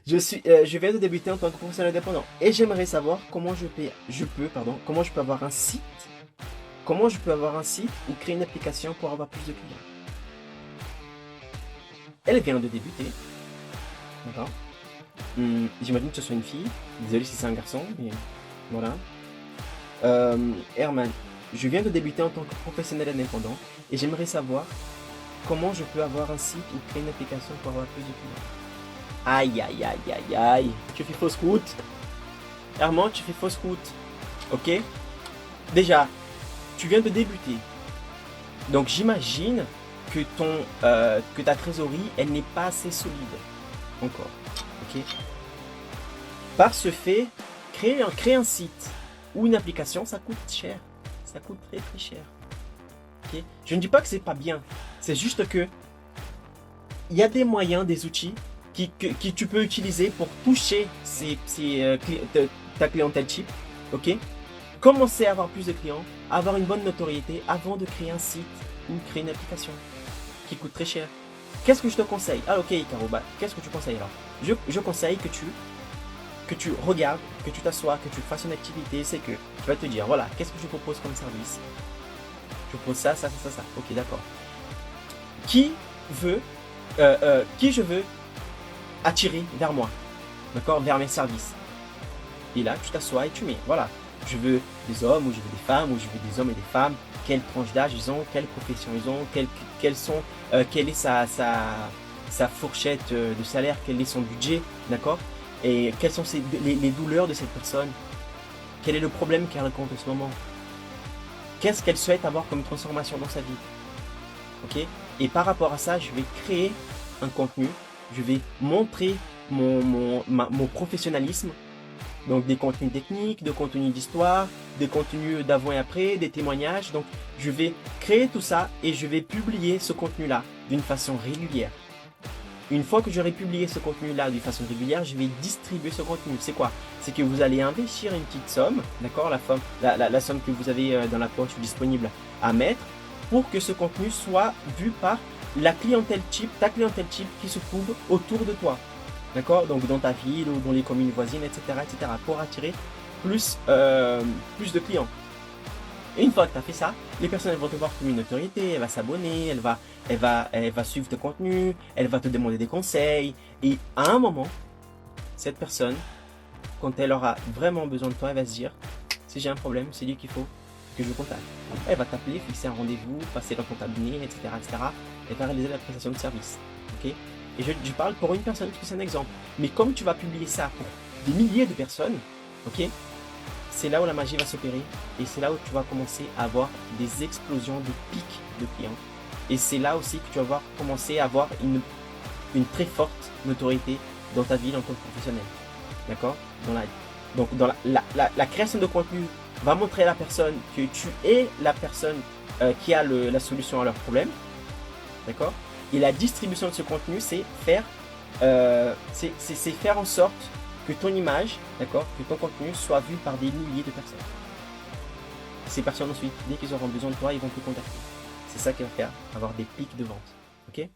Je viens de débuter en tant que professionnel indépendant et j'aimerais savoir comment comment je peux avoir un site, ou créer une application pour avoir plus de clients. Elle vient de débuter, d'accord. J'imagine que ce soit une fille. Désolé si c'est un garçon, mais voilà. Herman, je viens de débuter en tant que professionnel indépendant et j'aimerais savoir comment je peux avoir un site ou créer une application pour avoir plus de clients. Aïe, aïe, aïe, aïe, aïe. Tu fais fausse route. Herman, tu fais fausse route. Ok? Déjà, tu viens de débuter. Donc j'imagine que que ta trésorerie, elle n'est pas assez solide. Encore. Ok? Par ce fait, créer un site ou une application, ça coûte cher. Ça coûte très très cher. Okay? Je ne dis pas que c'est pas bien. C'est juste que il y a des moyens, des outils que tu peux utiliser pour toucher ta clientèle type. Ok? Commencer à avoir plus de clients, avoir une bonne notoriété avant de créer un site ou créer une application qui coûte très cher. Qu'est-ce que je te conseille? Ah ok Caro, qu'est-ce que tu conseilles alors? Je conseille que tu regardes, que tu t'assois, que tu fasses une activité. C'est que tu vas te dire, voilà, qu'est-ce que je propose comme service? Je propose ça. Ok, d'accord. Qui je veux attirer vers moi? D'accord? Vers mes services. Et là, tu t'assois et tu mets, voilà, je veux des hommes, ou je veux des femmes, ou je veux des hommes et des femmes, quelle tranche d'âge ils ont, quelle profession ils ont, quelle est sa fourchette de salaire, quel est son budget, d'accord? Et quelles sont les douleurs de cette personne? Quel est le problème qu'elle rencontre en ce moment? Qu'est-ce qu'elle souhaite avoir comme transformation dans sa vie? Ok? Et par rapport à ça, je vais créer un contenu, je vais montrer mon professionnalisme. Donc des contenus techniques, des contenus d'histoire, des contenus d'avant et après, des témoignages. Donc je vais créer tout ça et je vais publier ce contenu-là d'une façon régulière. Une fois que j'aurai publié ce contenu-là d'une façon régulière, je vais distribuer ce contenu. C'est quoi? C'est que vous allez investir une petite somme, d'accord, la somme que vous avez dans la poche disponible à mettre pour que ce contenu soit vu par ta clientèle type qui se trouve autour de toi. D'accord? Donc dans ta ville ou dans les communes voisines, etc. pour attirer plus de clients. Et une fois que tu as fait ça, les personnes vont te voir comme une autorité, elle va s'abonner, elle va suivre tes contenus, elle va te demander des conseils. Et à un moment, cette personne, quand elle aura vraiment besoin de toi, elle va se dire, si j'ai un problème, c'est lui qu'il faut que je contacte. Elle va t'appeler, fixer un rendez-vous, passer dans ton cabinet, etc. et faire réaliser la prestation de service. Ok? Et je parle pour une personne parce que c'est un exemple. Mais comme tu vas publier ça pour des milliers de personnes, ok, c'est là où la magie va s'opérer. Et c'est là où tu vas commencer à avoir des explosions, des pics de clients. Et c'est là aussi que tu vas commencer à avoir une très forte notoriété dans ta vie en tant que professionnel. D'accord? Donc dans la création de contenu va montrer à la personne que tu es la personne qui a la solution à leur problème. D'accord? Et la distribution de ce contenu, c'est faire en sorte que ton image, d'accord, que ton contenu soit vu par des milliers de personnes. Ces personnes ensuite, dès qu'ils auront besoin de toi, ils vont te contacter. C'est ça qui va faire avoir des pics de vente. Ok?